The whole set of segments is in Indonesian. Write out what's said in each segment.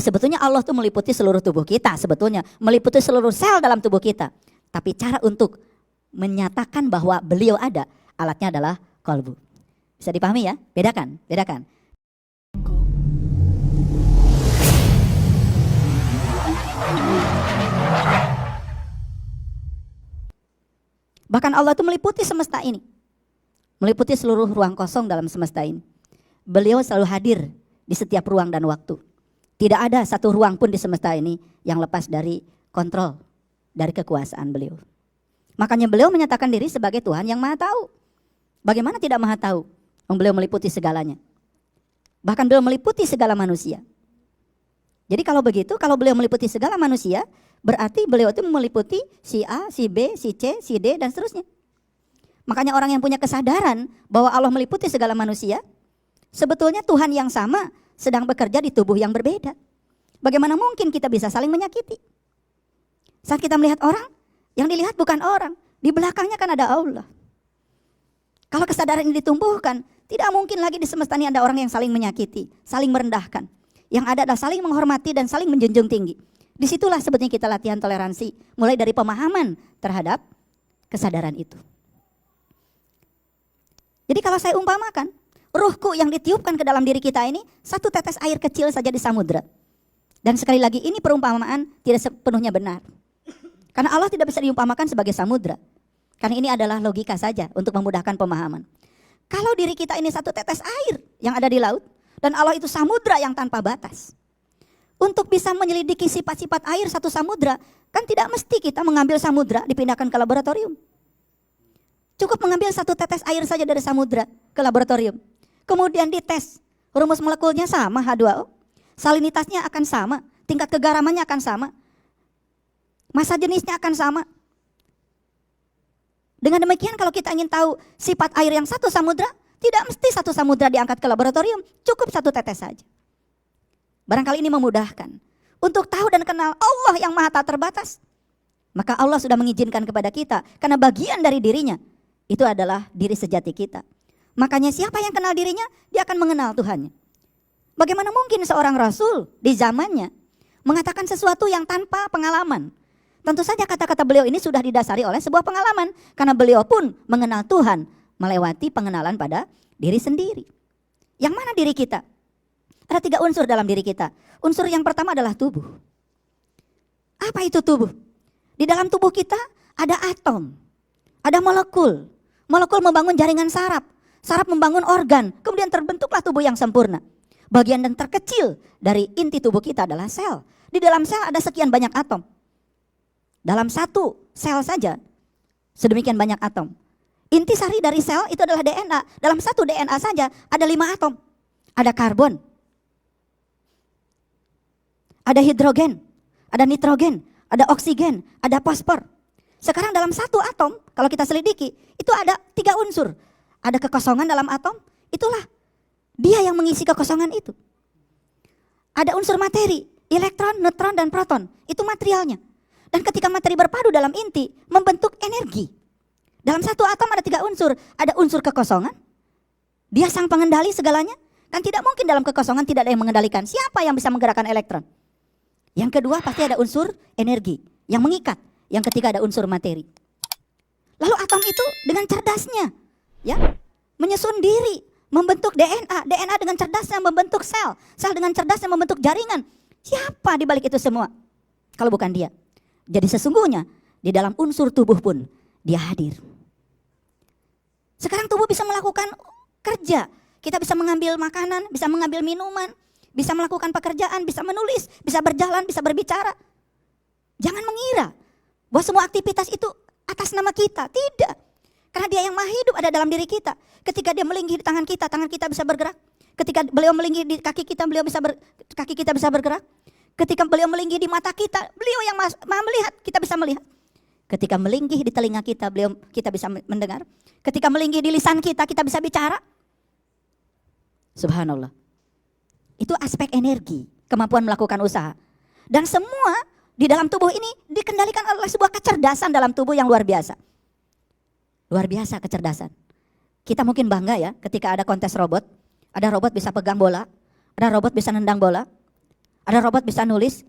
Sebetulnya Allah tuh meliputi seluruh tubuh kita, sebetulnya meliputi seluruh sel dalam tubuh kita. Tapi cara untuk menyatakan bahwa beliau ada, alatnya adalah qalbu. Bisa dipahami ya? Bedakan, bedakan. Bahkan Allah itu meliputi semesta ini. Meliputi seluruh ruang kosong dalam semesta ini. Beliau selalu hadir di setiap ruang dan waktu. Tidak ada satu ruang pun di semesta ini yang lepas dari kontrol, dari kekuasaan beliau. Makanya beliau menyatakan diri sebagai Tuhan yang Maha Tahu. Bagaimana tidak Maha Tahu? Beliau meliputi segalanya. Bahkan beliau meliputi segala manusia. Jadi kalau begitu, kalau beliau meliputi segala manusia, berarti beliau itu meliputi si A, si B, si C, si D, dan seterusnya. Makanya orang yang punya kesadaran bahwa Allah meliputi segala manusia, sebetulnya Tuhan yang sama sedang bekerja di tubuh yang berbeda. Bagaimana mungkin kita bisa saling menyakiti? Saat kita melihat orang, yang dilihat bukan orang, di belakangnya kan ada Allah. Kalau kesadaran ini ditumbuhkan, tidak mungkin lagi di semesta ini ada orang yang saling menyakiti, saling merendahkan. Yang ada adalah saling menghormati dan saling menjunjung tinggi. Disitulah sebetulnya kita latihan toleransi, mulai dari pemahaman terhadap kesadaran itu. Jadi kalau saya umpamakan, ruhku yang ditiupkan ke dalam diri kita ini satu tetes air kecil saja di samudra. Dan sekali lagi ini perumpamaan tidak sepenuhnya benar. Karena Allah tidak bisa diumpamakan sebagai samudra. Karena ini adalah logika saja untuk memudahkan pemahaman. Kalau diri kita ini satu tetes air yang ada di laut, dan Allah itu samudra yang tanpa batas. Untuk bisa menyelidiki sifat-sifat air satu samudra, kan tidak mesti kita mengambil samudra dipindahkan ke laboratorium. Cukup mengambil satu tetes air saja dari samudra ke laboratorium. Kemudian dites, rumus molekulnya sama H2O, salinitasnya akan sama, tingkat kegaramannya akan sama, massa jenisnya akan sama. Dengan demikian kalau kita ingin tahu sifat air yang satu samudra, tidak mesti satu samudra diangkat ke laboratorium, cukup satu tetes saja. Barangkali ini memudahkan untuk tahu dan kenal Allah yang maha tak terbatas. Maka Allah sudah mengizinkan kepada kita, karena bagian dari dirinya, itu adalah diri sejati kita. Makanya siapa yang kenal dirinya, dia akan mengenal Tuhannya. Bagaimana mungkin seorang rasul di zamannya mengatakan sesuatu yang tanpa pengalaman? Tentu saja kata-kata beliau ini sudah didasari oleh sebuah pengalaman. Karena beliau pun mengenal Tuhan melewati pengenalan pada diri sendiri. Yang mana diri kita? Ada 3 unsur dalam diri kita. Unsur yang pertama adalah tubuh. Apa itu tubuh? Di dalam tubuh kita ada atom, ada molekul. Molekul membangun jaringan saraf. Saraf membangun organ, kemudian terbentuklah tubuh yang sempurna. Bagian yang terkecil dari inti tubuh kita adalah sel. Di dalam sel ada sekian banyak atom. Dalam satu sel saja, sedemikian banyak atom. Inti sari dari sel itu adalah DNA. Dalam satu DNA saja ada 5 atom. Ada karbon, ada hidrogen, ada nitrogen, ada oksigen, ada fosfor. Sekarang dalam satu atom, kalau kita selidiki, itu ada 3 unsur. Ada kekosongan dalam atom, itulah dia yang mengisi kekosongan itu. Ada unsur materi, elektron, neutron, dan proton, itu materialnya. Dan ketika materi berpadu dalam inti, membentuk energi. Dalam satu atom ada 3 unsur, ada unsur kekosongan, dia sang pengendali segalanya, kan tidak mungkin dalam kekosongan tidak ada yang mengendalikan. Siapa yang bisa menggerakkan elektron? Yang kedua pasti ada unsur energi, yang mengikat. Yang ketiga ada unsur materi. Lalu atom itu dengan cerdasnya, ya, menyusun diri, membentuk DNA, DNA dengan cerdasnya membentuk sel, sel dengan cerdasnya membentuk jaringan. Siapa di balik itu semua? Kalau bukan dia. Jadi sesungguhnya di dalam unsur tubuh pun dia hadir. Sekarang tubuh bisa melakukan kerja. Kita bisa mengambil makanan, bisa mengambil minuman, bisa melakukan pekerjaan, bisa menulis, bisa berjalan, bisa berbicara. Jangan mengira bahwa semua aktivitas itu atas nama kita. Tidak. Karena dia yang maha hidup ada dalam diri kita. Ketika dia melinggih di tangan kita bisa bergerak. Ketika beliau melinggih di kaki kita, kaki kita bisa bergerak. Ketika beliau melinggih di mata kita, beliau yang maha melihat, kita bisa melihat. Ketika melinggih di telinga kita, kita bisa mendengar. Ketika melinggih di lisan kita bisa bicara. Subhanallah. Itu aspek energi, kemampuan melakukan usaha. Dan semua di dalam tubuh ini dikendalikan oleh sebuah kecerdasan dalam tubuh yang luar biasa. Luar biasa kecerdasan. Kita mungkin bangga ya ketika ada kontes robot. Ada robot bisa pegang bola, ada robot bisa nendang bola, Ada robot bisa nulis,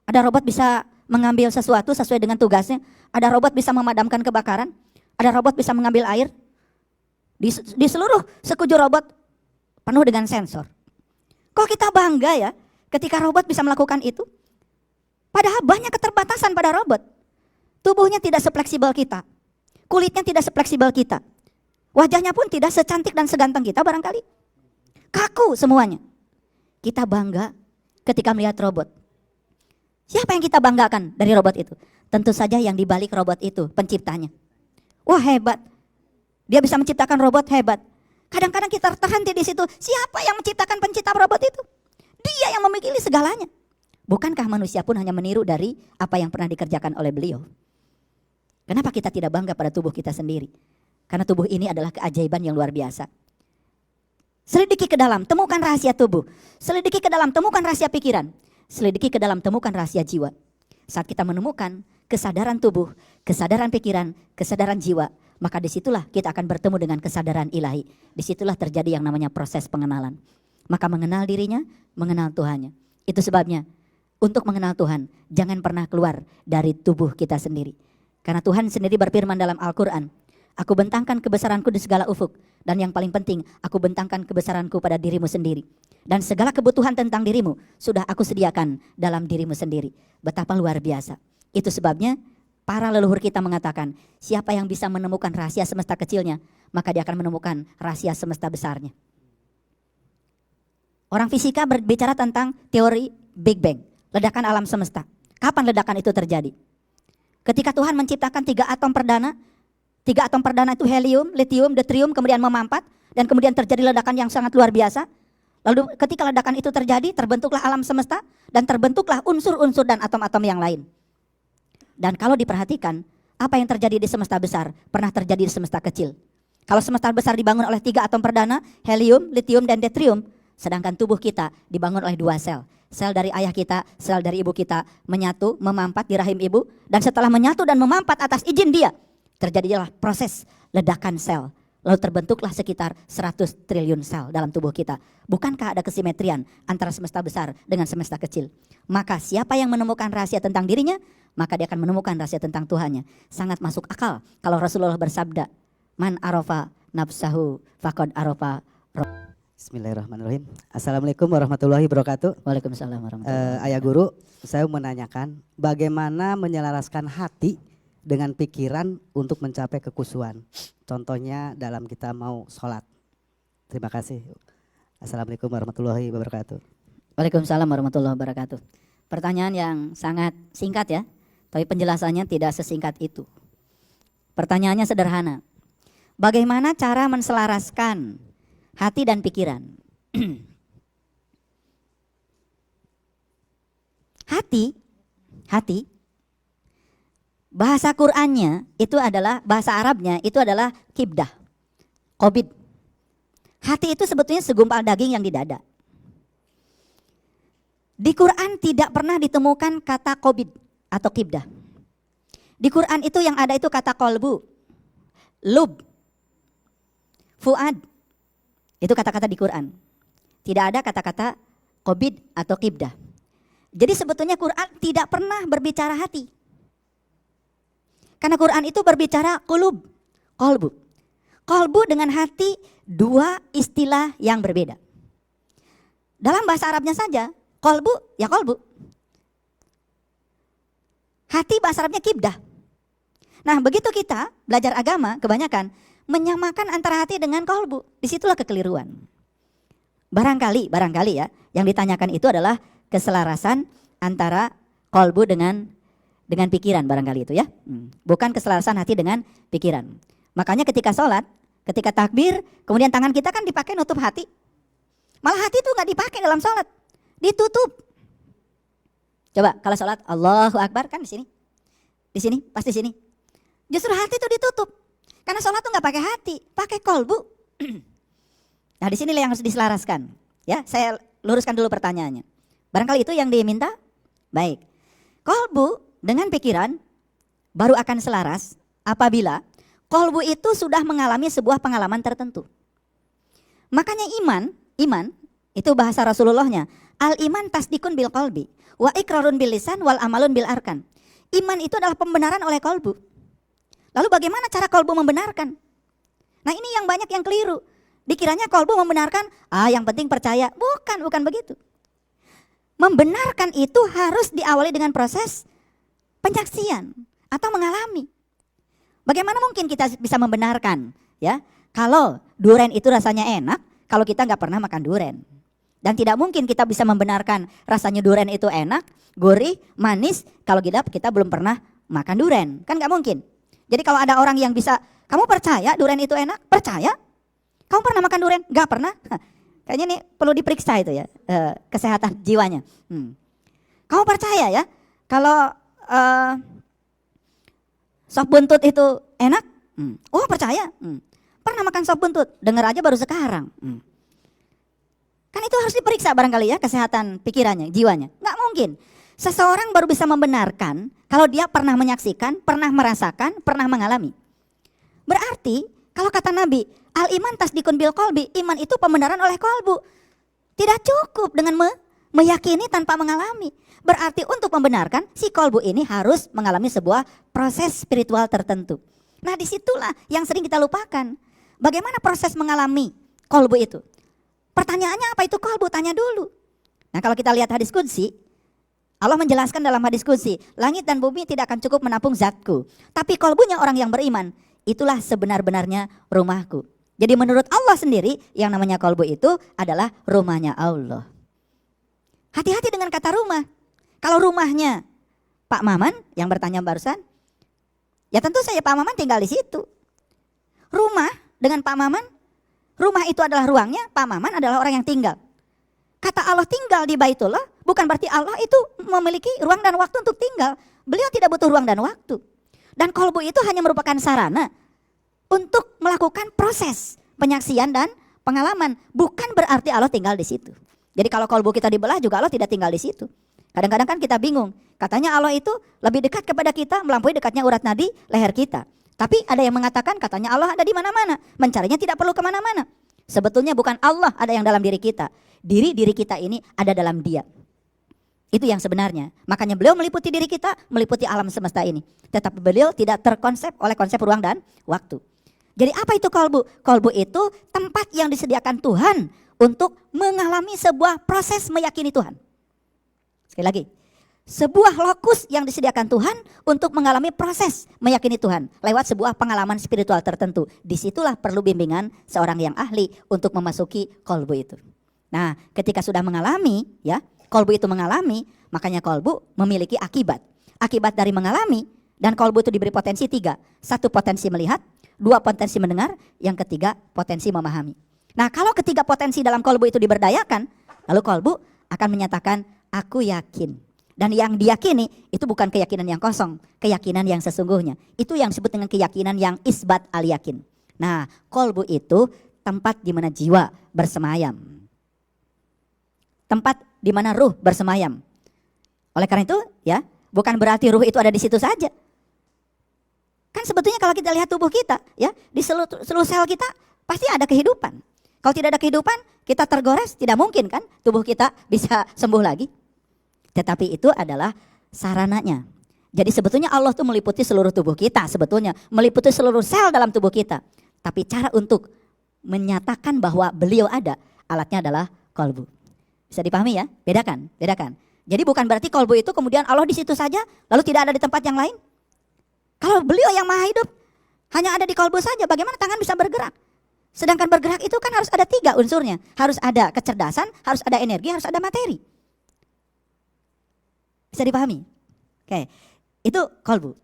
ada robot bisa mengambil sesuatu sesuai dengan tugasnya, ada robot bisa memadamkan kebakaran, ada robot bisa mengambil air. Di seluruh sekujur robot penuh dengan sensor. Kok kita bangga ya ketika robot bisa melakukan itu? Padahal banyak keterbatasan pada robot. Tubuhnya tidak sefleksibel kita. Kulitnya tidak sefleksibel kita. Wajahnya pun tidak secantik dan seganteng kita barangkali. Kaku semuanya. Kita bangga ketika melihat robot. Siapa yang kita banggakan dari robot itu? Tentu saja yang dibalik robot itu, penciptanya. Wah, hebat. Dia bisa menciptakan robot, hebat. Kadang-kadang kita terhenti di situ. Siapa yang menciptakan pencipta robot itu? Dia yang memiliki segalanya. Bukankah manusia pun hanya meniru dari apa yang pernah dikerjakan oleh beliau? Kenapa kita tidak bangga pada tubuh kita sendiri? Karena tubuh ini adalah keajaiban yang luar biasa. Selidiki ke dalam, temukan rahasia tubuh. Selidiki ke dalam, temukan rahasia pikiran. Selidiki ke dalam, temukan rahasia jiwa. Saat kita menemukan kesadaran tubuh, kesadaran pikiran, kesadaran jiwa, maka disitulah kita akan bertemu dengan kesadaran ilahi. Disitulah terjadi yang namanya proses pengenalan. Maka mengenal dirinya, mengenal Tuhannya. Itu sebabnya untuk mengenal Tuhan, jangan pernah keluar dari tubuh kita sendiri. Karena Tuhan sendiri berfirman dalam Al-Quran, aku bentangkan kebesaranku di segala ufuk. Dan yang paling penting, aku bentangkan kebesaranku pada dirimu sendiri. Dan segala kebutuhan tentang dirimu sudah aku sediakan dalam dirimu sendiri. Betapa luar biasa. Itu sebabnya para leluhur kita mengatakan, siapa yang bisa menemukan rahasia semesta kecilnya, maka dia akan menemukan rahasia semesta besarnya. Orang fisika berbicara tentang teori Big Bang, ledakan alam semesta. Kapan ledakan itu terjadi? Ketika Tuhan menciptakan 3 atom perdana, 3 atom perdana itu helium, lithium, deuterium, kemudian memampat, dan kemudian terjadi ledakan yang sangat luar biasa. Lalu ketika ledakan itu terjadi, terbentuklah alam semesta, dan terbentuklah unsur-unsur dan atom-atom yang lain. Dan kalau diperhatikan, apa yang terjadi di semesta besar, pernah terjadi di semesta kecil. Kalau semesta besar dibangun oleh 3 atom perdana, helium, lithium, dan deuterium, sedangkan tubuh kita dibangun oleh 2 sel. Sel dari ayah kita, sel dari ibu kita menyatu, memampat di rahim ibu. Dan setelah menyatu dan memampat atas izin dia, terjadilah proses ledakan sel. Lalu terbentuklah sekitar 100 triliun sel dalam tubuh kita. Bukankah ada kesimetrian antara semesta besar dengan semesta kecil? Maka siapa yang menemukan rahasia tentang dirinya, maka dia akan menemukan rahasia tentang Tuhannya. Sangat masuk akal kalau Rasulullah bersabda, man arafa nafsahu faqad arafa. Bismillahirrahmanirrahim. Assalamualaikum warahmatullahi wabarakatuh. Waalaikumsalam warahmatullahi wabarakatuh. Ayah Guru, saya menanyakan bagaimana menyelaraskan hati dengan pikiran untuk mencapai kekhusyuan. Contohnya dalam kita mau sholat. Terima kasih. Assalamualaikum warahmatullahi wabarakatuh. Waalaikumsalam warahmatullahi wabarakatuh. Pertanyaan yang sangat singkat ya, tapi penjelasannya tidak sesingkat itu. Pertanyaannya sederhana. Bagaimana cara menselaraskan hati dan pikiran? Hati, bahasa Qur'annya itu adalah, bahasa Arabnya itu adalah kibdah, qobid. Hati itu sebetulnya segumpal daging yang di dada. Di Quran tidak pernah ditemukan kata qobid atau kibdah. Di Quran itu yang ada itu kata kolbu, lub, fuad. Itu kata-kata di Quran. Tidak ada kata-kata qobid atau kibdah. Jadi sebetulnya Quran tidak pernah berbicara hati. Karena Quran itu berbicara qulub, kolbu. Kolbu dengan hati 2 istilah yang berbeda. Dalam bahasa Arabnya saja, kolbu ya kolbu. Hati bahasa Arabnya kibdah. Nah begitu kita belajar agama kebanyakan menyamakan antara hati dengan kolbu. Disitulah kekeliruan. Barangkali ya, yang ditanyakan itu adalah keselarasan antara kolbu dengan pikiran barangkali itu ya. Bukan keselarasan hati dengan pikiran. Makanya ketika sholat, ketika takbir, kemudian tangan kita kan dipakai nutup hati. Malah hati itu gak dipakai dalam sholat, ditutup. Coba kalau sholat Allahu Akbar kan di sini, pas di sini. Justru hati itu ditutup. Karena sholat tuh nggak pakai hati, pakai kolbu. Nah di sinilah yang harus diselaraskan. Ya, saya luruskan dulu pertanyaannya. Barangkali itu yang diminta. Baik, kolbu dengan pikiran baru akan selaras apabila kolbu itu sudah mengalami sebuah pengalaman tertentu. Makanya iman itu bahasa Rasulullahnya Al iman tasdikun bil qalbi wa ikrarun bil lisan wal amalun bil arkan. Iman itu adalah pembenaran oleh kolbu. Lalu bagaimana cara kolbu membenarkan? Nah ini yang banyak yang keliru. Dikiranya kolbu membenarkan, yang penting percaya. Bukan begitu. Membenarkan itu harus diawali dengan proses penyaksian atau mengalami. Bagaimana mungkin kita bisa membenarkan, ya? Kalau duren itu rasanya enak, kalau kita nggak pernah makan duren. Dan tidak mungkin kita bisa membenarkan rasanya duren itu enak, gurih, manis, kalau kita belum pernah makan duren. Kan nggak mungkin. Jadi kalau ada orang yang bisa, kamu percaya duren itu enak? Percaya? Kamu pernah makan duren? Nggak pernah? Kayaknya ini perlu diperiksa itu ya, kesehatan jiwanya. Kamu percaya ya, kalau sop buntut itu enak? Oh percaya. Pernah makan sop buntut? Dengar aja baru sekarang. Kan itu harus diperiksa barangkali ya, kesehatan pikirannya, jiwanya. Nggak mungkin. Seseorang baru bisa membenarkan kalau dia pernah menyaksikan, pernah merasakan, pernah mengalami. Berarti kalau kata Nabi, al iman tasdikun bil qalbi, iman itu pembenaran oleh kolbu. Tidak cukup dengan meyakini tanpa mengalami. Berarti untuk membenarkan si kolbu ini harus mengalami sebuah proses spiritual tertentu. Nah disitulah yang sering kita lupakan. Bagaimana proses mengalami kolbu itu? Pertanyaannya apa itu kolbu? Tanya dulu. Nah kalau kita lihat hadis qudsi, Allah menjelaskan dalam hadis qudsi, langit dan bumi tidak akan cukup menampung zatku. Tapi kolbunya orang yang beriman, itulah sebenar-benarnya rumahku. Jadi menurut Allah sendiri yang namanya kolbu itu adalah rumahnya Allah. Hati-hati dengan kata rumah. Kalau rumahnya Pak Maman yang bertanya barusan, ya tentu saja Pak Maman tinggal di situ. Rumah dengan Pak Maman, rumah itu adalah ruangnya, Pak Maman adalah orang yang tinggal. Kata Allah tinggal di Baitullah bukan berarti Allah itu memiliki ruang dan waktu untuk tinggal. Beliau tidak butuh ruang dan waktu. Dan kolbu itu hanya merupakan sarana untuk melakukan proses penyaksian dan pengalaman. Bukan berarti Allah tinggal di situ. Jadi kalau kolbu kita dibelah juga Allah tidak tinggal di situ. Kadang-kadang kan kita bingung. Katanya Allah itu lebih dekat kepada kita melampaui dekatnya urat nadi leher kita. Tapi ada yang mengatakan katanya Allah ada di mana-mana. Mencarinya tidak perlu kemana-mana. Sebetulnya bukan Allah ada yang dalam diri kita. Diri kita ini ada dalam Dia. Itu yang sebenarnya. Makanya beliau meliputi diri kita, meliputi alam semesta ini. Tetapi beliau tidak terkonsep oleh konsep ruang dan waktu. Jadi apa itu kolbu? Kolbu itu tempat yang disediakan Tuhan untuk mengalami sebuah proses meyakini Tuhan. Sekali lagi, sebuah lokus yang disediakan Tuhan untuk mengalami proses meyakini Tuhan lewat sebuah pengalaman spiritual tertentu. Disitulah perlu bimbingan seorang yang ahli untuk memasuki kolbu itu. Nah, ketika sudah mengalami, ya, kolbu itu mengalami, makanya kolbu memiliki akibat. Akibat dari mengalami dan kolbu itu diberi potensi 3. 1 potensi melihat, 2 potensi mendengar, yang ketiga potensi memahami. Nah, kalau ketiga potensi dalam kolbu itu diberdayakan, lalu kolbu akan menyatakan aku yakin. Dan yang diyakini itu bukan keyakinan yang kosong, keyakinan yang sesungguhnya. Itu yang disebut dengan keyakinan yang isbat al yakin. Nah, kolbu itu tempat di mana jiwa bersemayam. Tempat di mana ruh bersemayam. Oleh karena itu, ya, bukan berarti ruh itu ada di situ saja. Kan sebetulnya kalau kita lihat tubuh kita, ya, di seluruh sel kita pasti ada kehidupan. Kalau tidak ada kehidupan, kita tergores, tidak mungkin kan tubuh kita bisa sembuh lagi. Tetapi itu adalah sarananya. Jadi sebetulnya Allah tuh meliputi seluruh tubuh kita sebetulnya. Meliputi seluruh sel dalam tubuh kita. Tapi cara untuk menyatakan bahwa beliau ada, alatnya adalah kolbu. Bisa dipahami ya? Bedakan. Jadi bukan berarti kolbu itu kemudian Allah di situ saja, lalu tidak ada di tempat yang lain. Kalau beliau yang maha hidup, hanya ada di kolbu saja, bagaimana tangan bisa bergerak? Sedangkan bergerak itu kan harus ada 3 unsurnya. Harus ada kecerdasan, harus ada energi, harus ada materi. Bisa dipahami? Oke, itu kolbu.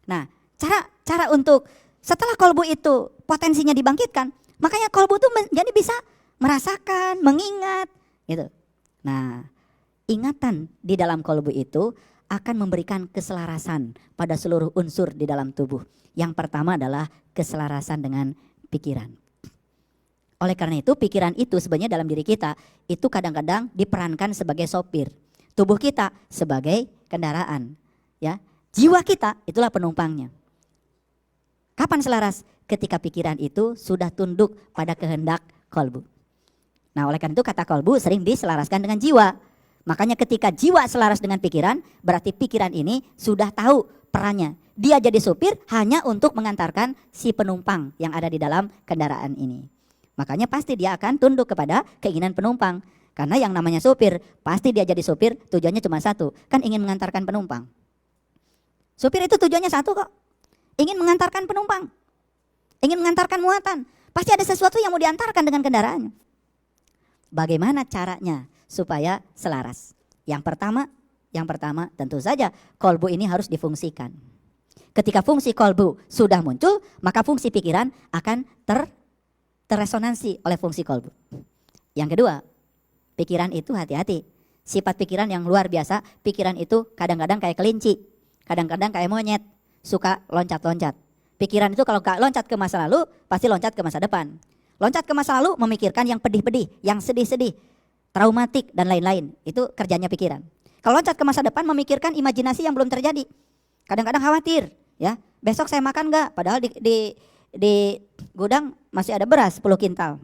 Nah, cara untuk setelah kolbu itu potensinya dibangkitkan, makanya kolbu itu jadi bisa merasakan, mengingat, gitu. Nah, ingatan di dalam kolbu itu akan memberikan keselarasan pada seluruh unsur di dalam tubuh. Yang pertama adalah keselarasan dengan pikiran. Oleh karena itu pikiran itu sebenarnya dalam diri kita itu kadang-kadang diperankan sebagai sopir. Tubuh kita sebagai kendaraan, ya. Jiwa kita itulah penumpangnya. Kapan selaras? Ketika pikiran itu sudah tunduk pada kehendak kolbu. Nah oleh karena itu kata kolbu sering diselaraskan dengan jiwa. Makanya ketika jiwa selaras dengan pikiran, berarti pikiran ini sudah tahu perannya. Dia jadi supir hanya untuk mengantarkan si penumpang yang ada di dalam kendaraan ini. Makanya pasti dia akan tunduk kepada keinginan penumpang. Karena yang namanya supir, pasti dia jadi supir tujuannya cuma satu, kan ingin mengantarkan penumpang. Supir itu tujuannya satu kok, ingin mengantarkan penumpang, ingin mengantarkan muatan. Pasti ada sesuatu yang mau diantarkan dengan kendaraannya. Bagaimana caranya supaya selaras? Yang pertama tentu saja kolbu ini harus difungsikan. Ketika fungsi kolbu sudah muncul, maka fungsi pikiran akan terresonansi oleh fungsi kolbu. Yang kedua, pikiran itu hati-hati. Sifat pikiran yang luar biasa, pikiran itu kadang-kadang kayak kelinci, kadang-kadang kayak monyet, suka loncat-loncat. Pikiran itu kalau gak loncat ke masa lalu, pasti loncat ke masa depan. Loncat ke masa lalu memikirkan yang pedih-pedih, yang sedih-sedih, traumatik dan lain-lain. Itu kerjanya pikiran. Kalau loncat ke masa depan memikirkan imajinasi yang belum terjadi. Kadang-kadang khawatir, ya. Besok saya makan gak? Padahal di gudang masih ada beras 10 kintal.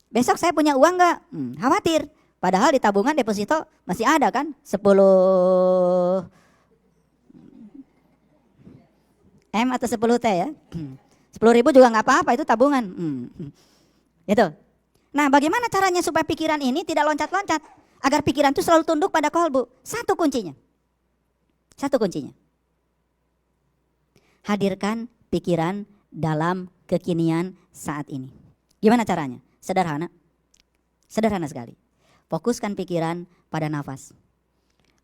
Besok saya punya uang gak? Khawatir. Padahal di tabungan deposito masih ada kan 10 M atau 10 T ya. 10.000 juga gak apa-apa, itu tabungan. Gitu. Nah bagaimana caranya supaya pikiran ini tidak loncat-loncat? Agar pikiran itu selalu tunduk pada kolbu. Satu kuncinya. Hadirkan pikiran dalam kekinian saat ini. Gimana caranya? Sederhana sekali. Fokuskan pikiran pada nafas.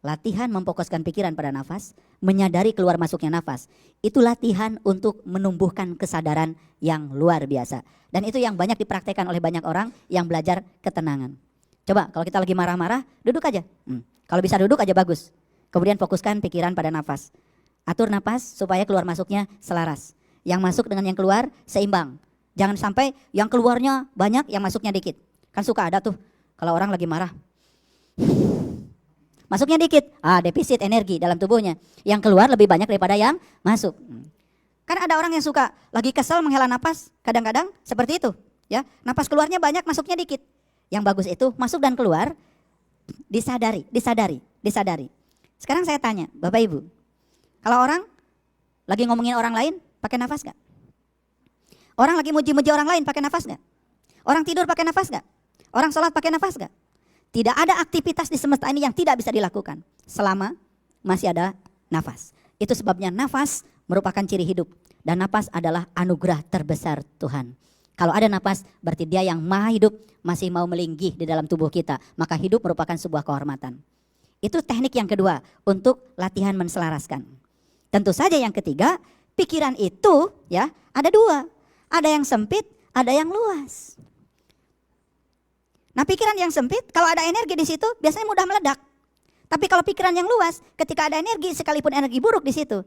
Latihan memfokuskan pikiran pada nafas, menyadari keluar masuknya nafas. Itu latihan untuk menumbuhkan kesadaran yang luar biasa. Dan itu yang banyak dipraktekkan oleh banyak orang yang belajar ketenangan. Coba kalau kita lagi marah-marah, duduk aja. Kalau bisa duduk aja bagus. Kemudian fokuskan pikiran pada nafas. Atur nafas supaya keluar masuknya selaras. Yang masuk dengan yang keluar seimbang. Jangan sampai yang keluarnya banyak, yang masuknya dikit. Kan suka ada tuh kalau orang lagi marah. Masuknya dikit, defisit energi dalam tubuhnya. Yang keluar lebih banyak daripada yang masuk. Kan ada orang yang suka lagi kesel menghela napas, kadang-kadang seperti itu. Ya, napas keluarnya banyak, masuknya dikit. Yang bagus itu masuk dan keluar disadari. Sekarang saya tanya, Bapak Ibu, kalau orang lagi ngomongin orang lain, pakai nafas gak? Orang lagi muji-muji orang lain pakai nafas gak? Orang tidur pakai nafas gak? Orang sholat pakai nafas gak? Tidak ada aktivitas di semesta ini yang tidak bisa dilakukan selama masih ada nafas. Itu sebabnya nafas merupakan ciri hidup. Dan nafas adalah anugerah terbesar Tuhan. Kalau ada nafas berarti dia yang maha hidup masih mau melinggih di dalam tubuh kita. Maka hidup merupakan sebuah kehormatan. Itu teknik yang kedua untuk latihan menselaraskan. Tentu saja yang ketiga, pikiran itu ya ada dua. Ada yang sempit, ada yang luas. Nah pikiran yang sempit, kalau ada energi di situ biasanya mudah meledak. Tapi kalau pikiran yang luas, ketika ada energi, sekalipun energi buruk di situ,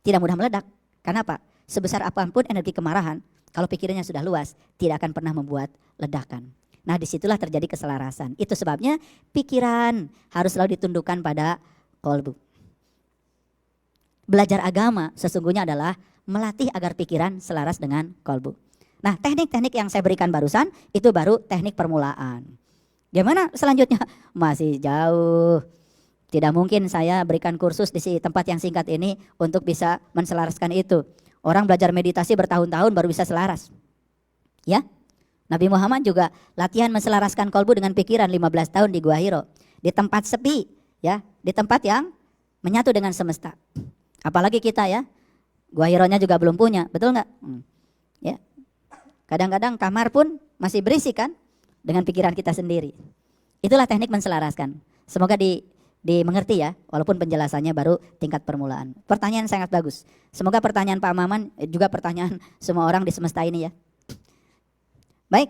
tidak mudah meledak. Karena apa? Sebesar apapun energi kemarahan, kalau pikirannya sudah luas, tidak akan pernah membuat ledakan. Nah disitulah terjadi keselarasan. Itu sebabnya pikiran harus selalu ditundukkan pada kolbu. Belajar agama sesungguhnya adalah melatih agar pikiran selaras dengan kolbu. Nah teknik-teknik yang saya berikan barusan itu baru teknik permulaan. Gimana selanjutnya? Masih jauh. Tidak mungkin saya berikan kursus di tempat yang singkat ini untuk bisa menselaraskan itu. Orang belajar meditasi bertahun-tahun baru bisa selaras. Ya, Nabi Muhammad juga latihan menselaraskan kolbu dengan pikiran 15 tahun di Gua Hiro. Di tempat sepi, ya, di tempat yang menyatu dengan semesta. Apalagi kita ya, Gua Hironya juga belum punya, betul nggak? Ya, kadang-kadang kamar pun masih berisik kan dengan pikiran kita sendiri. Itulah teknik menselaraskan. Semoga dimengerti ya, walaupun penjelasannya baru tingkat permulaan. Pertanyaan sangat bagus. Semoga pertanyaan Pak Maman juga pertanyaan semua orang di semesta ini ya. Baik,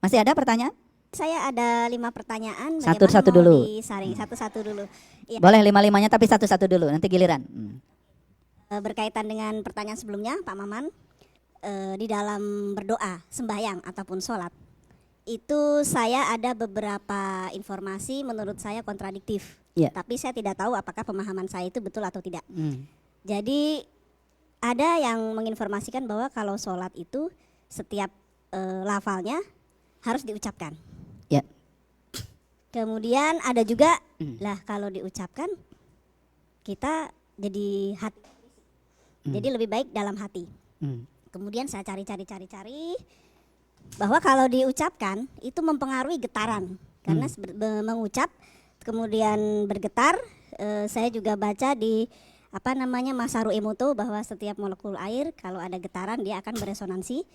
masih ada pertanyaan? Saya ada 5 pertanyaan. Satu-satu mau dulu. Disaring satu-satu dulu. Ya. Boleh 5-5-nya tapi satu-satu dulu, nanti giliran. Berkaitan dengan pertanyaan sebelumnya Pak Maman, di dalam berdoa, sembahyang ataupun sholat, itu saya ada beberapa informasi menurut saya kontradiktif. Ya. Tapi saya tidak tahu apakah pemahaman saya itu betul atau tidak. Jadi ada yang menginformasikan bahwa kalau sholat itu setiap lafalnya harus diucapkan. Ya. Kemudian ada juga lah kalau diucapkan kita jadi hati. Jadi lebih baik dalam hati. Kemudian saya cari bahwa kalau diucapkan itu mempengaruhi getaran karena mengucap kemudian bergetar. Saya juga baca di Masaru Emoto bahwa setiap molekul air kalau ada getaran dia akan beresonansi.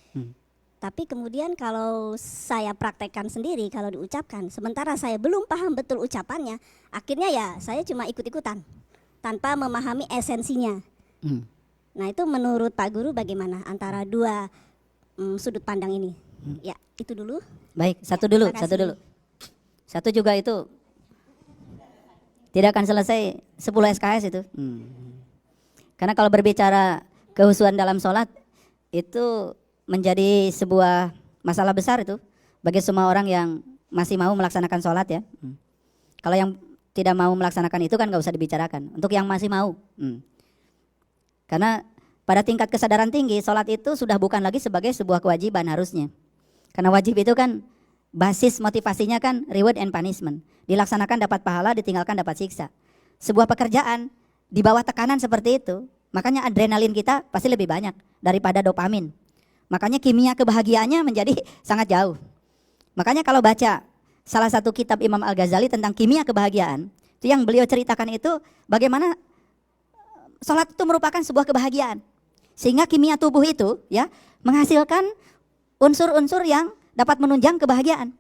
Tapi kemudian kalau saya praktekkan sendiri kalau diucapkan, sementara saya belum paham betul ucapannya, akhirnya ya saya cuma ikut-ikutan tanpa memahami esensinya. Nah itu menurut Pak Guru bagaimana antara dua sudut pandang ini? Ya itu dulu. Baik, satu dulu. Satu juga itu tidak akan selesai 10 SKS itu. Karena kalau berbicara kehusuan dalam sholat itu menjadi sebuah masalah besar itu bagi semua orang yang masih mau melaksanakan sholat ya. Kalau yang tidak mau melaksanakan itu kan gak usah dibicarakan. Untuk yang masih mau. Karena pada tingkat kesadaran tinggi sholat itu sudah bukan lagi sebagai sebuah kewajiban harusnya. Karena wajib itu kan basis motivasinya kan reward and punishment. Dilaksanakan dapat pahala, ditinggalkan dapat siksa. Sebuah pekerjaan di bawah tekanan seperti itu, makanya adrenalin kita pasti lebih banyak daripada dopamin. Makanya kimia kebahagiaannya menjadi sangat jauh. Makanya kalau baca salah satu kitab Imam Al-Ghazali tentang kimia kebahagiaan, itu yang beliau ceritakan itu bagaimana sholat itu merupakan sebuah kebahagiaan. Sehingga kimia tubuh itu ya menghasilkan unsur-unsur yang dapat menunjang kebahagiaan.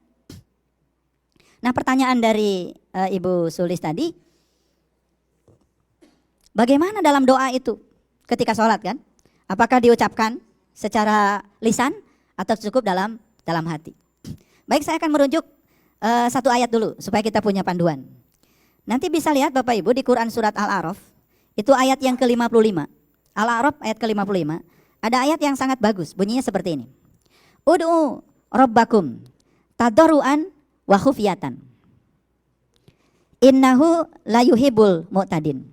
Nah pertanyaan dari Ibu Sulis tadi, bagaimana dalam doa itu ketika sholat kan? Apakah diucapkan secara lisan atau cukup dalam hati? Baik, saya akan merujuk satu ayat dulu supaya kita punya panduan. Nanti bisa lihat Bapak Ibu di Quran surat Al-A'raf, itu ayat yang ke-55. Al-A'raf ayat ke-55, ada ayat yang sangat bagus, bunyinya seperti ini. Ud'u rabbakum tadarruan wa khufyatan. Innahu la yuhibbul mu'tadin.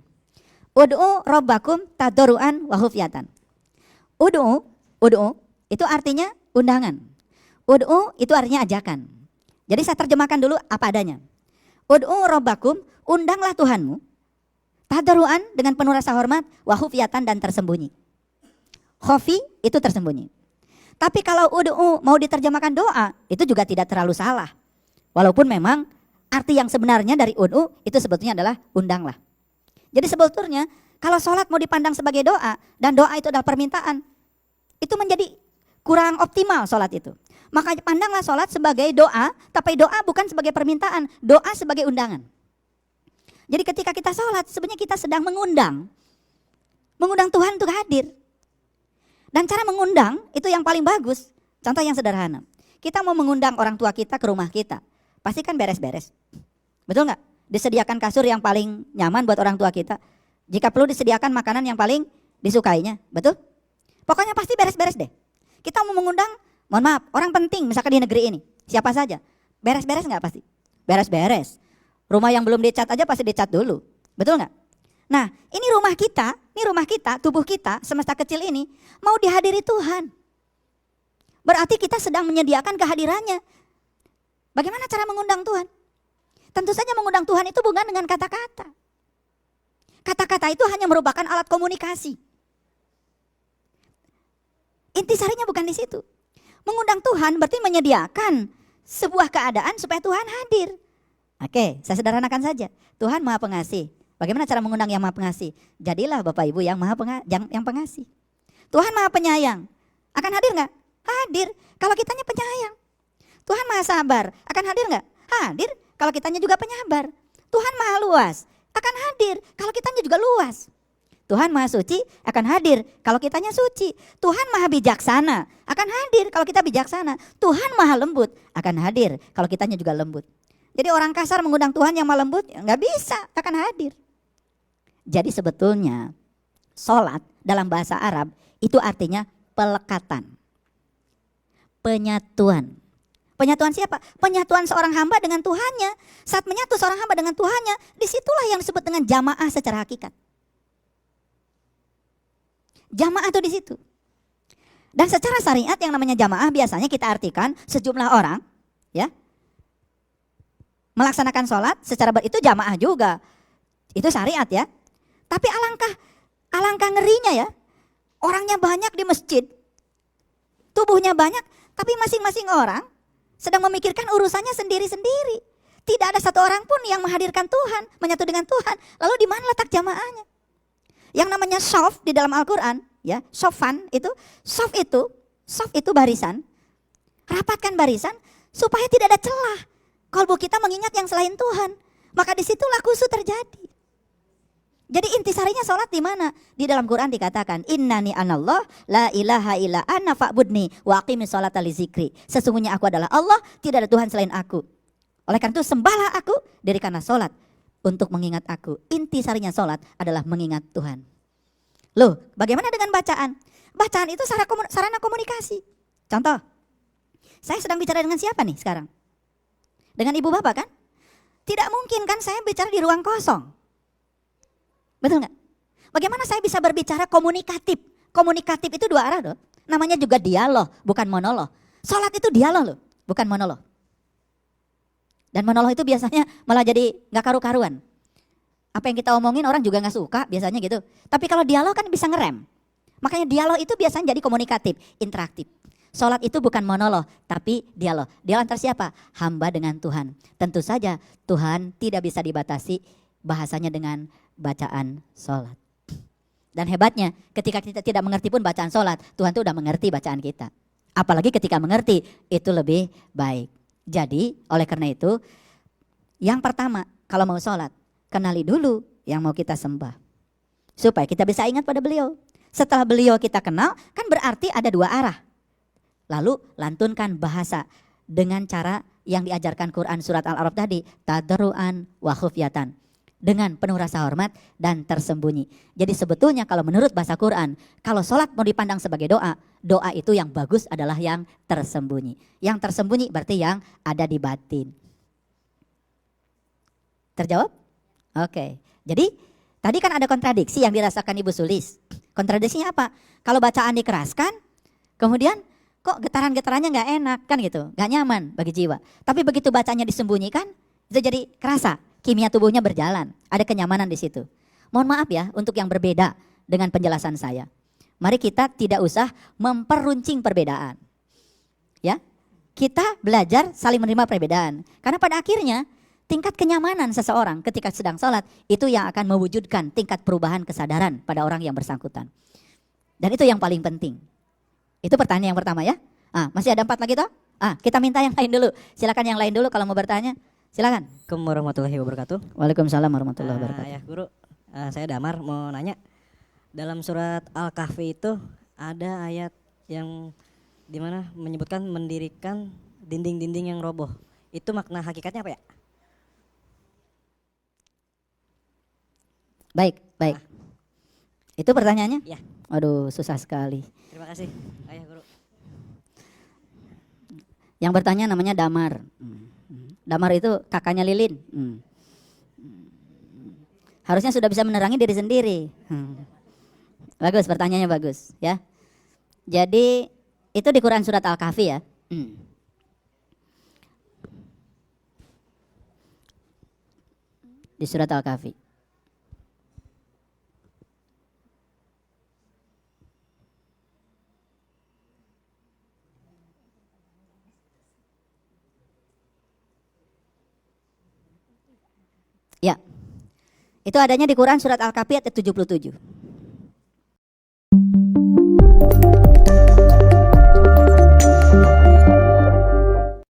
Ud'u rabbakum tadarruan wa khufyatan. Ud'u itu artinya undangan. Ud'u itu artinya ajakan. Jadi saya terjemahkan dulu apa adanya. Ud'u rabbakum, undanglah Tuhanmu. Tadarruan dengan penuh rasa hormat, wa khufyatan dan tersembunyi. Khofi itu tersembunyi. Tapi kalau ud'u mau diterjemahkan doa, itu juga tidak terlalu salah. Walaupun memang arti yang sebenarnya dari ud'u itu sebetulnya adalah undanglah. Jadi sebetulnya kalau sholat mau dipandang sebagai doa dan doa itu adalah permintaan, itu menjadi kurang optimal sholat itu. Maka pandanglah sholat sebagai doa, tapi doa bukan sebagai permintaan, doa sebagai undangan. Jadi ketika kita sholat sebenarnya kita sedang mengundang Tuhan untuk hadir. Dan cara mengundang itu yang paling bagus. Contoh yang sederhana. Kita mau mengundang orang tua kita ke rumah kita. Pasti kan beres-beres. Betul nggak? Disediakan kasur yang paling nyaman buat orang tua kita. Jika perlu disediakan makanan yang paling disukainya. Betul? Pokoknya pasti beres-beres deh. Kita mau mengundang, mohon maaf, orang penting misalkan di negeri ini. Siapa saja. Beres-beres nggak pasti? Beres-beres. Rumah yang belum dicat aja pasti dicat dulu. Betul nggak? Nah, ini rumah kita, tubuh kita, semesta kecil ini mau dihadiri Tuhan. Berarti kita sedang menyediakan kehadirannya. Bagaimana cara mengundang Tuhan? Tentu saja mengundang Tuhan itu bukan dengan kata-kata. Kata-kata itu hanya merupakan alat komunikasi. Intisarinya bukan di situ. Mengundang Tuhan berarti menyediakan sebuah keadaan supaya Tuhan hadir. Oke, saya sederhanakan saja. Tuhan Maha Pengasih. Bagaimana cara mengundang yang Maha Pengasih? Jadilah Bapak Ibu yang yang pengasih. Tuhan Maha Penyayang. Akan hadir nggak? Hadir. Kalau kitanya penyayang. Tuhan Maha Sabar. Akan hadir nggak? Hadir. Kalau kitanya juga penyabar. Tuhan Maha Luas. Akan hadir. Kalau kitanya juga luas. Tuhan Maha Suci akan hadir kalau kitanya suci. Tuhan Maha Bijaksana akan hadir kalau kita bijaksana. Tuhan Maha Lembut akan hadir kalau kitanya juga lembut. Jadi orang kasar mengundang Tuhan yang maha lembut, ya nggak bisa, tak akan hadir. Jadi sebetulnya sholat dalam bahasa Arab itu artinya pelekatan, penyatuan. Penyatuan siapa? Penyatuan seorang hamba dengan Tuhannya. Saat menyatu seorang hamba dengan Tuhannya, disitulah yang disebut dengan jamaah secara hakikat. Jamaah itu di situ. Dan secara syariat yang namanya jamaah biasanya kita artikan sejumlah orang ya. Melaksanakan sholat secara itu jamaah juga. Itu syariat ya. Tapi alangkah ngerinya ya. Orangnya banyak di masjid. Tubuhnya banyak, tapi masing-masing orang sedang memikirkan urusannya sendiri-sendiri. Tidak ada satu orang pun yang menghadirkan Tuhan, menyatu dengan Tuhan. Lalu di mana letak jamaahnya? Yang namanya shaf di dalam Al-Quran, ya, shafan itu, shaf itu barisan. Rapatkan barisan supaya tidak ada celah. Kalbu kita mengingat yang selain Tuhan, maka disitulah khusyuk terjadi. Jadi intisarinya sholat di mana? Di dalam Quran dikatakan, Innani anallah la ilaha illa ana fa'budni wa aqimis sholata li zikri. Sesungguhnya aku adalah Allah, tidak ada Tuhan selain aku. Oleh karena itu sembahlah aku, dirikanlah sholat untuk mengingat aku. Intisarinya sholat adalah mengingat Tuhan. Loh, bagaimana dengan bacaan? Bacaan itu sarana komunikasi. Contoh, saya sedang bicara dengan siapa nih sekarang? Dengan ibu bapak kan? Tidak mungkin kan saya bicara di ruang kosong. Betul nggak? Bagaimana saya bisa berbicara komunikatif? Komunikatif itu dua arah loh. Namanya juga dialog, bukan monolog. Sholat itu dialog loh, bukan monolog. Dan monolog itu biasanya malah jadi nggak karu-karuan. Apa yang kita omongin orang juga nggak suka biasanya gitu. Tapi kalau dialog kan bisa ngerem. Makanya dialog itu biasanya jadi komunikatif, interaktif. Sholat itu bukan monolog, tapi dialog. Dialog antara siapa? Hamba dengan Tuhan. Tentu saja Tuhan tidak bisa dibatasi bahasanya dengan bacaan sholat. Dan hebatnya ketika kita tidak mengerti pun bacaan sholat, Tuhan itu udah mengerti bacaan kita. Apalagi ketika mengerti, itu lebih baik. Jadi oleh karena itu, yang pertama kalau mau sholat, kenali dulu yang mau kita sembah. Supaya kita bisa ingat pada beliau. Setelah beliau kita kenal, kan berarti ada dua arah. Lalu lantunkan bahasa dengan cara yang diajarkan Quran surat Al-A'raf tadi. Tadarruan wa khufyatan. Dengan penuh rasa hormat dan tersembunyi. Jadi sebetulnya kalau menurut bahasa Quran, kalau sholat mau dipandang sebagai doa, doa itu yang bagus adalah yang tersembunyi. Yang tersembunyi berarti yang ada di batin. Terjawab? Oke. Jadi tadi kan ada kontradiksi yang dirasakan Ibu Sulis. Kontradiksinya apa? Kalau bacaan dikeraskan, kemudian kok getaran-getarannya nggak enak kan gitu, nggak nyaman bagi jiwa. Tapi begitu bacanya disembunyikan, itu jadi kerasa. Kimia tubuhnya berjalan, ada kenyamanan di situ. Mohon maaf ya untuk yang berbeda dengan penjelasan saya. Mari kita tidak usah memperuncing perbedaan. Ya, kita belajar saling menerima perbedaan. Karena pada akhirnya tingkat kenyamanan seseorang ketika sedang sholat itu yang akan mewujudkan tingkat perubahan kesadaran pada orang yang bersangkutan. Dan itu yang paling penting. Itu pertanyaan yang pertama ya. Masih ada 4 lagi toh? Kita minta yang lain dulu. Silakan yang lain dulu kalau mau bertanya. Silakan. Assalamualaikum warahmatullahi wabarakatuh. Waalaikumsalam warahmatullahi wabarakatuh. Ya guru, saya Damar mau nanya. Dalam surat Al-Kahfi itu ada ayat yang dimana menyebutkan mendirikan dinding-dinding yang roboh. Itu makna hakikatnya apa ya? Baik. Itu pertanyaannya? Ya. Aduh, susah sekali. Terima kasih, ayah guru. Yang bertanya namanya Damar. Damar itu kakaknya Lilin. Harusnya sudah bisa menerangi diri sendiri. Bagus, pertanyaannya bagus ya. Jadi itu di Quran surat Al-Kahfi ya. Di surat Al-Kahfi. Ya, itu adanya di Quran surat Al-Kahfi ayat 77.